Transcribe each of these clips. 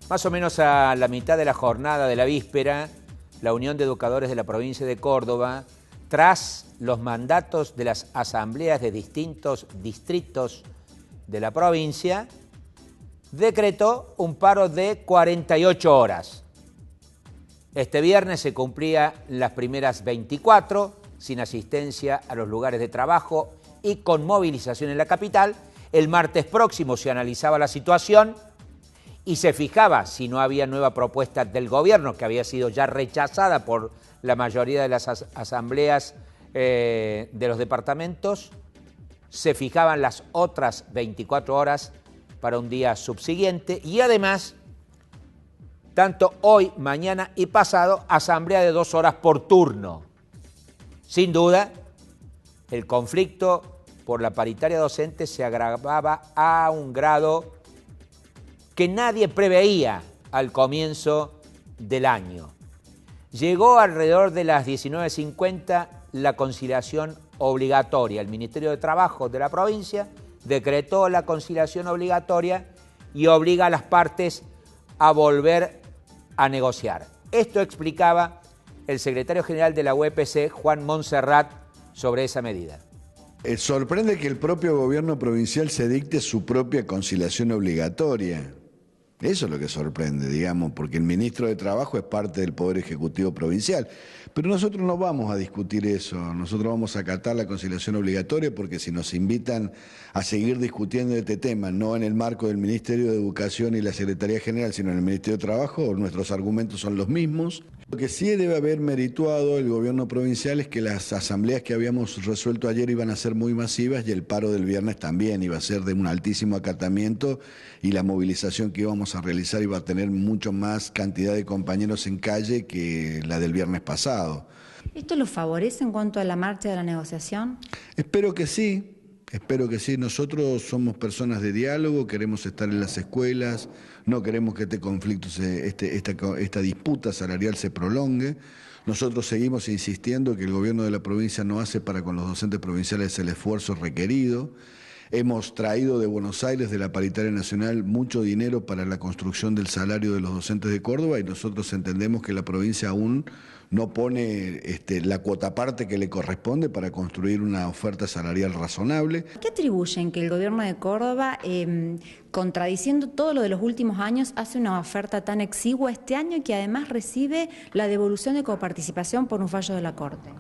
Más o menos a la mitad de la jornada de la víspera, la Unión de Educadores de la provincia de Córdoba, tras los mandatos de las asambleas de distintos distritos de la provincia, decretó un paro de 48 horas. Este viernes se cumplía las primeras 24, sin asistencia a los lugares de trabajo y con movilización en la capital. El martes próximo se analizaba la situación y se fijaba si no había nueva propuesta del gobierno, que había sido ya rechazada por la mayoría de las asambleas de los departamentos. Se fijaban las otras 24 horas para un día subsiguiente y además, tanto hoy, mañana y pasado, asamblea de 2 horas por turno. Sin duda, el conflicto por la paritaria docente se agravaba a un grado que nadie preveía al comienzo del año. Llegó alrededor de las 19:50 la conciliación obligatoria. El Ministerio de Trabajo de la provincia decretó la conciliación obligatoria y obliga a las partes a volver a negociar. Esto explicaba el secretario general de la UPC, Juan Montserrat, sobre esa medida. Sorprende que el propio gobierno provincial se dicte su propia conciliación obligatoria. Eso es lo que sorprende, digamos, porque el ministro de Trabajo es parte del Poder Ejecutivo Provincial. Pero nosotros no vamos a discutir eso, nosotros vamos a acatar la conciliación obligatoria porque si nos invitan a seguir discutiendo este tema, no en el marco del Ministerio de Educación y la Secretaría General, sino en el Ministerio de Trabajo, nuestros argumentos son los mismos. Lo que sí debe haber merituado el gobierno provincial es que las asambleas que habíamos resuelto ayer iban a ser muy masivas y el paro del viernes también iba a ser de un altísimo acatamiento y la movilización que íbamos a realizar iba a tener mucho más cantidad de compañeros en calle que la del viernes pasado. ¿Esto lo favorece en cuanto a la marcha de la negociación? Espero que sí. Espero que sí. Nosotros somos personas de diálogo, queremos estar en las escuelas, no queremos que este conflicto, esta disputa salarial se prolongue. Nosotros seguimos insistiendo que el gobierno de la provincia no hace para con los docentes provinciales el esfuerzo requerido. Hemos traído de Buenos Aires, de la Paritaria Nacional, mucho dinero para la construcción del salario de los docentes de Córdoba y nosotros entendemos que la provincia aún no pone la cuota parte que le corresponde para construir una oferta salarial razonable. ¿Qué atribuyen que el gobierno de Córdoba, contradiciendo todo lo de los últimos años, hace una oferta tan exigua este año y que además recibe la devolución de coparticipación por un fallo de la Corte?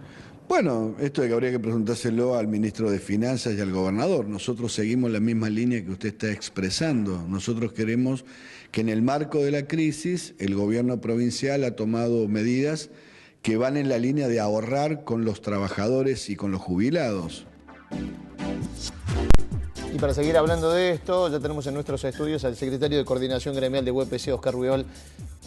Bueno, esto de que habría que preguntárselo al ministro de Finanzas y al gobernador. Nosotros seguimos la misma línea que usted está expresando. Nosotros queremos que en el marco de la crisis el gobierno provincial ha tomado medidas que van en la línea de ahorrar con los trabajadores y con los jubilados. Y para seguir hablando de esto, ya tenemos en nuestros estudios al secretario de Coordinación Gremial de UPC, Oscar Ruibal.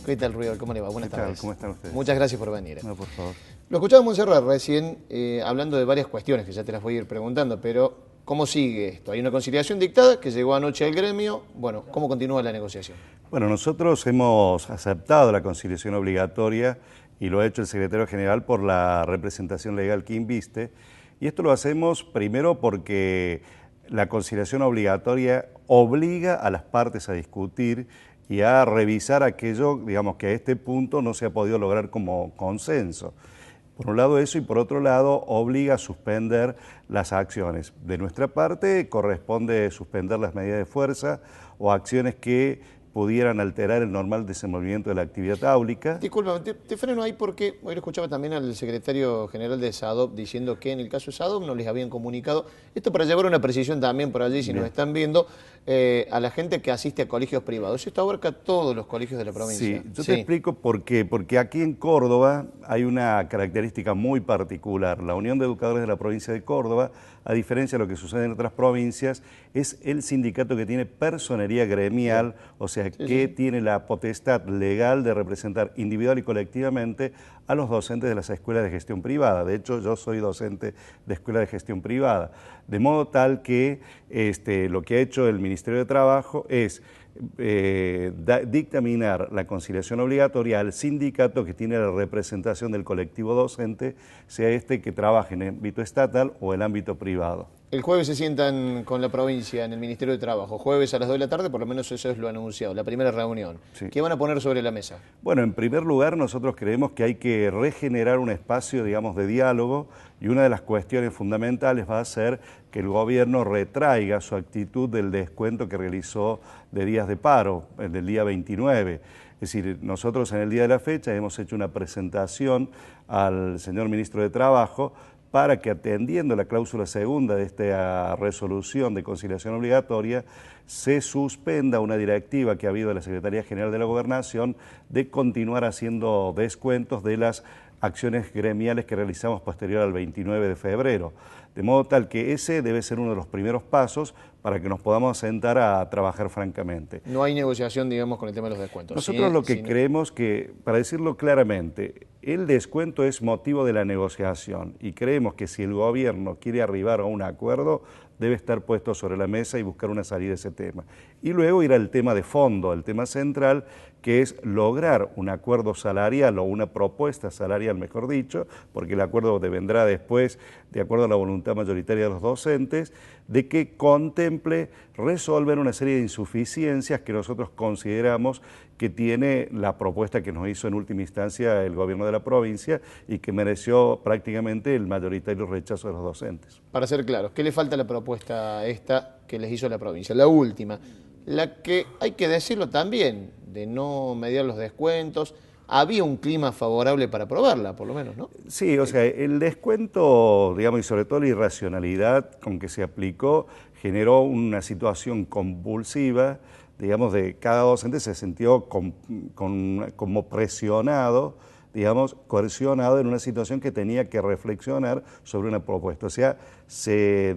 ¿Qué tal, Ruibal? ¿Cómo le va? Buenas tardes. ¿Cómo están ustedes? Muchas gracias por venir. No, por favor. Lo escuchaba Montserrat recién hablando de varias cuestiones que ya te las voy a ir preguntando, pero ¿cómo sigue esto? Hay una conciliación dictada que llegó anoche al gremio. Bueno, ¿cómo continúa la negociación? Bueno, nosotros hemos aceptado la conciliación obligatoria y lo ha hecho el secretario general por la representación legal que inviste. Y esto lo hacemos primero porque la conciliación obligatoria obliga a las partes a discutir y a revisar aquello, digamos, que a este punto no se ha podido lograr como consenso. Por un lado eso y por otro lado obliga a suspender las acciones. De nuestra parte corresponde suspender las medidas de fuerza o acciones que pudieran alterar el normal desenvolvimiento de la actividad áulica. Disculpa, te freno ahí porque hoy lo escuchaba también al secretario general de SADOP diciendo que en el caso de SADOP no les habían comunicado. Esto para llevar una precisión también por allí, si nos están viendo, a la gente que asiste a colegios privados. Esto abarca a todos los colegios de la provincia. Sí, yo te explico por qué. Porque aquí en Córdoba hay una característica muy particular. La Unión de Educadores de la provincia de Córdoba, a diferencia de lo que sucede en otras provincias, es el sindicato que tiene personería gremial, o sea, que tiene la potestad legal de representar individual y colectivamente a los docentes de las escuelas de gestión privada. De hecho, yo soy docente de escuela de gestión privada. De modo tal que lo que ha hecho el Ministerio de Trabajo es dictaminar la conciliación obligatoria al sindicato que tiene la representación del colectivo docente, sea este que trabaje en el ámbito estatal o el ámbito privado. El jueves se sientan con la provincia en el Ministerio de Trabajo, jueves a las 2 de la tarde, por lo menos eso es lo anunciado, la primera reunión. Sí. ¿Qué van a poner sobre la mesa? Bueno, en primer lugar, nosotros creemos que hay que regenerar un espacio, digamos, de diálogo, y una de las cuestiones fundamentales va a ser que el gobierno retraiga su actitud del descuento que realizó de días de paro, el del día 29. Es decir, nosotros en el día de la fecha hemos hecho una presentación al señor ministro de Trabajo para que, atendiendo la cláusula segunda de esta resolución de conciliación obligatoria, se suspenda una directiva que ha habido de la Secretaría General de la Gobernación de continuar haciendo descuentos de las acciones gremiales que realizamos posterior al 29 de febrero. De modo tal que ese debe ser uno de los primeros pasos para que nos podamos sentar a trabajar francamente. No hay negociación, digamos, con el tema de los descuentos. Nosotros lo que creemos que, para decirlo claramente, el descuento es motivo de la negociación y creemos que si el gobierno quiere arribar a un acuerdo, debe estar puesto sobre la mesa y buscar una salida a ese tema. Y luego ir al tema de fondo, al tema central, que es lograr un acuerdo salarial o una propuesta salarial, mejor dicho, porque el acuerdo vendrá después, de acuerdo a la voluntad mayoritaria de los docentes, de que contemple resolver una serie de insuficiencias que nosotros consideramos que tiene la propuesta que nos hizo en última instancia el gobierno de la provincia y que mereció prácticamente el mayoritario rechazo de los docentes. Para ser claros, ¿qué le falta a la propuesta esta que les hizo la provincia? La última, la que hay que decirlo también, de no mediar los descuentos. Había un clima favorable para aprobarla, por lo menos, ¿no? Sí, o sea, el descuento, digamos, y sobre todo la irracionalidad con que se aplicó, generó una situación convulsiva, digamos, de cada docente se sintió como presionado, digamos, coercionado en una situación que tenía que reflexionar sobre una propuesta. O sea, se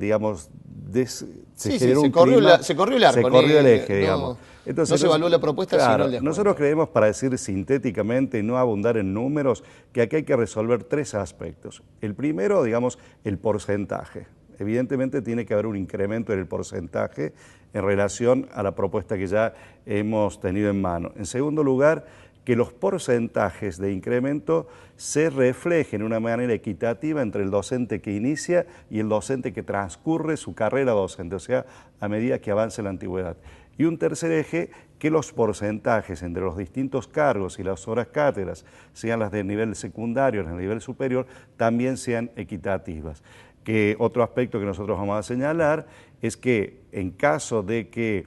corrió el arco. Se corrió el eje, digamos. Entonces, no se evaluó la propuesta, claro, sino el descuento. nosotros creemos, para decir sintéticamente y no abundar en números, que aquí hay que resolver tres aspectos. El primero, digamos, el porcentaje. Evidentemente tiene que haber un incremento en el porcentaje en relación a la propuesta que ya hemos tenido en mano. En segundo lugar, que los porcentajes de incremento se reflejen de una manera equitativa entre el docente que inicia y el docente que transcurre su carrera docente, o sea, a medida que avance la antigüedad. Y un tercer eje, que los porcentajes entre los distintos cargos y las horas cátedras, sean las del nivel secundario, las del nivel superior, también sean equitativas. Que otro aspecto que nosotros vamos a señalar es que en caso de que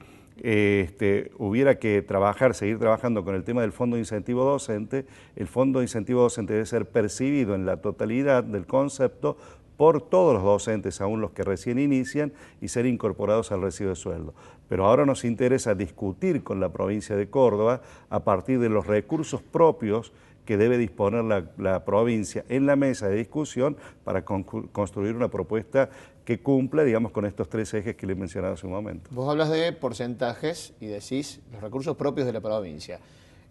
hubiera que seguir trabajando con el tema del fondo de incentivo docente, el fondo de incentivo docente debe ser percibido en la totalidad del concepto por todos los docentes, aún los que recién inician, y ser incorporados al recibo de sueldo. Pero ahora nos interesa discutir con la provincia de Córdoba a partir de los recursos propios que debe disponer la provincia en la mesa de discusión para construir una propuesta que cumpla, digamos, con estos tres ejes que le he mencionado hace un momento. Vos hablas de porcentajes y decís los recursos propios de la provincia.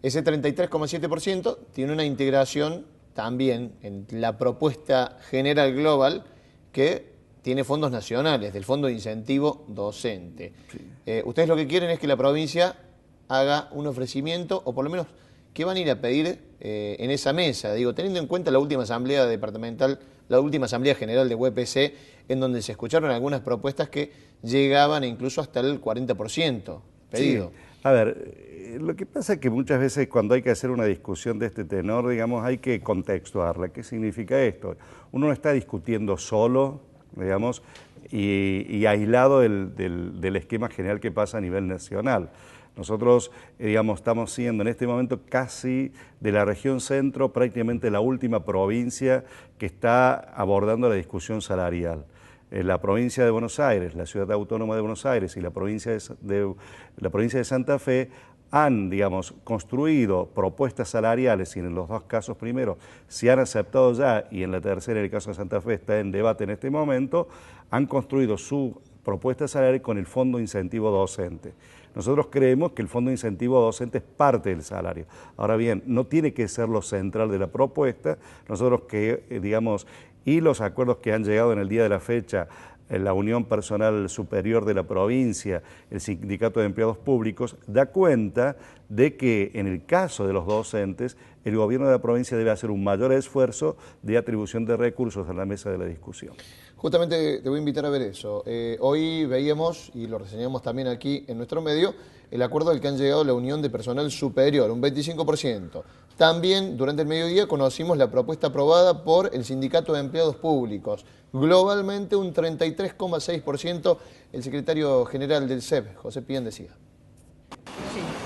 Ese 33,7% tiene una integración también en la propuesta general global que tiene fondos nacionales, del Fondo de Incentivo Docente. Sí. Ustedes lo que quieren es que la provincia haga un ofrecimiento, o por lo menos, ¿qué van a ir a pedir en esa mesa? Digo, teniendo en cuenta la última asamblea departamental, la última asamblea general de UPC, en donde se escucharon algunas propuestas que llegaban incluso hasta el 40% pedido. Sí. A ver, lo que pasa es que muchas veces cuando hay que hacer una discusión de este tenor, digamos, hay que contextuarla. ¿Qué significa esto? Uno no está discutiendo solo, digamos, y aislado del esquema general que pasa a nivel nacional. Nosotros, digamos, estamos siendo en este momento casi de la región centro prácticamente la última provincia que está abordando la discusión salarial. La provincia de Buenos Aires, la ciudad autónoma de Buenos Aires y la provincia de Santa Fe han, digamos, construido propuestas salariales, y en los dos casos primeros se han aceptado ya, y en la tercera, en el caso de Santa Fe, está en debate en este momento, han construido su propuesta salarial con el Fondo de Incentivo Docente. Nosotros creemos que el Fondo de Incentivo Docente es parte del salario. Ahora bien, no tiene que ser lo central de la propuesta. Nosotros digamos, y los acuerdos que han llegado en el día de la fecha, la Unión Personal Superior de la provincia, el Sindicato de Empleados Públicos, da cuenta de que en el caso de los docentes, el gobierno de la provincia debe hacer un mayor esfuerzo de atribución de recursos a la mesa de la discusión. Justamente te voy a invitar a ver eso. Hoy veíamos, y lo reseñamos también aquí en nuestro medio, el acuerdo al que han llegado la Unión de Personal Superior, un 25%. También durante el mediodía conocimos la propuesta aprobada por el Sindicato de Empleados Públicos. Globalmente un 33,6%. El secretario general del CEP, José Pien, decía.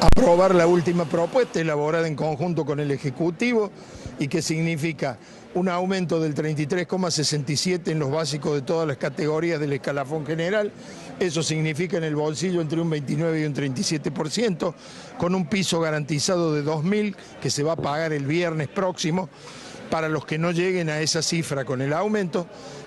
Aprobar la última propuesta elaborada en conjunto con el Ejecutivo y que significa un aumento del 33,67 en los básicos de todas las categorías del escalafón general. Eso significa en el bolsillo entre un 29 y un 37%, con un piso garantizado de 2.000 que se va a pagar el viernes próximo para los que no lleguen a esa cifra con el aumento,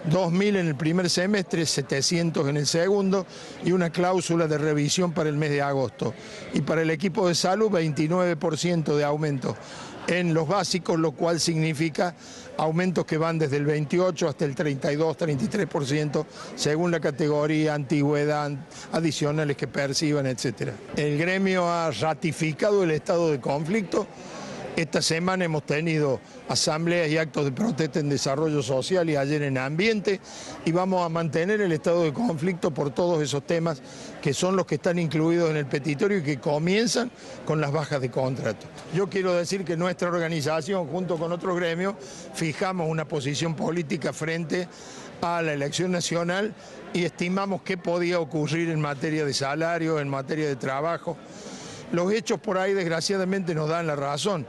2.000 en el primer semestre, 700 en el segundo y una cláusula de revisión para el mes de agosto. Y para el equipo de salud, 29% de aumento en los básicos, lo cual significa aumentos que van desde el 28 hasta el 32, 33%, según la categoría, antigüedad, adicionales que perciban, etc. El gremio ha ratificado el estado de conflicto. Esta semana hemos tenido asambleas y actos de protesta en desarrollo social y ayer en ambiente, y vamos a mantener el estado de conflicto por todos esos temas que son los que están incluidos en el petitorio y que comienzan con las bajas de contrato. Yo quiero decir que nuestra organización, junto con otros gremios, fijamos una posición política frente a la elección nacional y estimamos qué podía ocurrir en materia de salario, en materia de trabajo. Los hechos por ahí desgraciadamente nos dan la razón.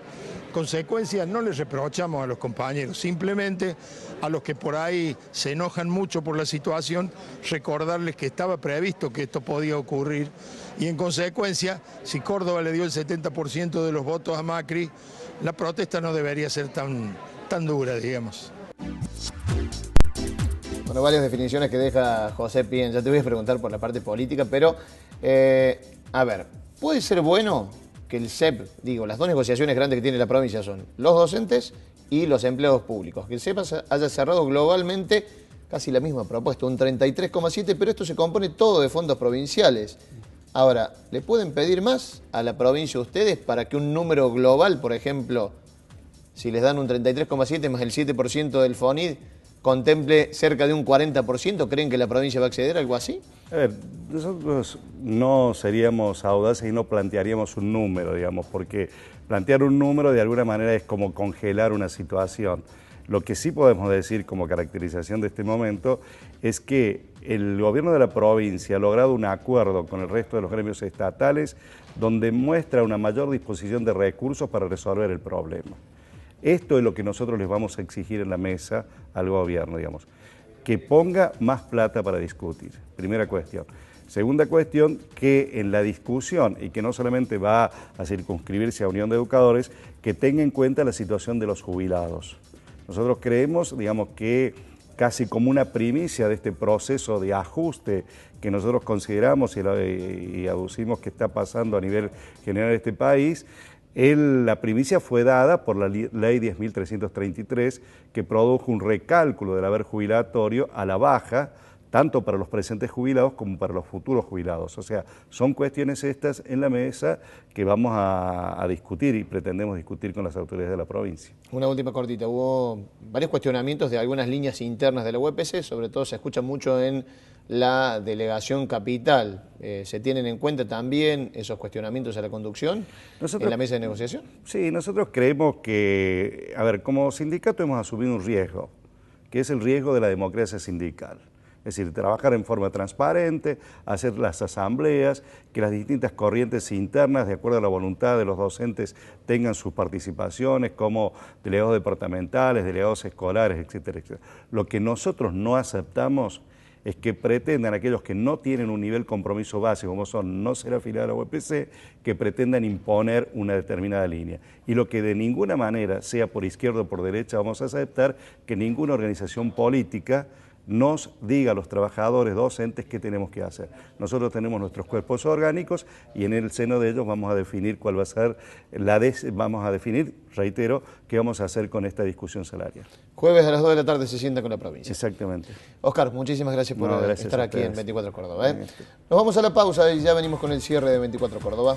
Consecuencias no les reprochamos a los compañeros, simplemente a los que por ahí se enojan mucho por la situación, recordarles que estaba previsto que esto podía ocurrir y en consecuencia, si Córdoba le dio el 70% de los votos a Macri, la protesta no debería ser tan dura, digamos. Bueno, varias definiciones que deja José Pien. Ya te voy a preguntar por la parte política, pero a ver, ¿puede ser bueno que el CEP, las dos negociaciones grandes que tiene la provincia son los docentes y los empleados públicos, que el CEP haya cerrado globalmente casi la misma propuesta, un 33,7%, pero esto se compone todo de fondos provinciales? Ahora, ¿le pueden pedir más a la provincia ustedes para que un número global, por ejemplo, si les dan un 33,7 más el 7% del FONID, contemple cerca de un 40%? ¿Creen que la provincia va a acceder a algo así? A ver, nosotros no seríamos audaces y no plantearíamos un número, porque plantear un número de alguna manera es como congelar una situación. Lo que sí podemos decir como caracterización de este momento es que el gobierno de la provincia ha logrado un acuerdo con el resto de los gremios estatales donde muestra una mayor disposición de recursos para resolver el problema. Esto es lo que nosotros les vamos a exigir en la mesa al gobierno, que ponga más plata para discutir, primera cuestión. Segunda cuestión, que en la discusión, y que no solamente va a circunscribirse a Unión de Educadores, que tenga en cuenta la situación de los jubilados. Nosotros creemos, que casi como una primicia de este proceso de ajuste que nosotros consideramos y aducimos que está pasando a nivel general de este país, la primicia fue dada por la ley 10.333, que produjo un recálculo del haber jubilatorio a la baja, tanto para los presentes jubilados como para los futuros jubilados. O sea, son cuestiones estas en la mesa que vamos a discutir y pretendemos discutir con las autoridades de la provincia. Una última cortita. Hubo varios cuestionamientos de algunas líneas internas de la UPC, sobre todo se escucha mucho en la delegación capital. ¿Se tienen en cuenta también esos cuestionamientos a la conducción en la mesa de negociación? Sí, nosotros creemos que, como sindicato hemos asumido un riesgo, que es el riesgo de la democracia sindical. Es decir, trabajar en forma transparente, hacer las asambleas, que las distintas corrientes internas, de acuerdo a la voluntad de los docentes, tengan sus participaciones como delegados departamentales, delegados escolares, etcétera, etcétera. Lo que nosotros no aceptamos es que pretendan aquellos que no tienen un nivel compromiso básico, como son no ser afiliados a la UPC, que pretendan imponer una determinada línea. Y lo que de ninguna manera, sea por izquierda o por derecha, vamos a aceptar que ninguna organización política nos diga a los trabajadores docentes qué tenemos que hacer. Nosotros tenemos nuestros cuerpos orgánicos y en el seno de ellos vamos a definir cuál va a ser vamos a definir, reitero, qué vamos a hacer con esta discusión salarial. Jueves a las 2 de la tarde se sienta con la provincia. Exactamente. Oscar, muchísimas gracias por estar aquí en 24 Córdoba. Nos vamos a la pausa y ya venimos con el cierre de 24 Córdoba.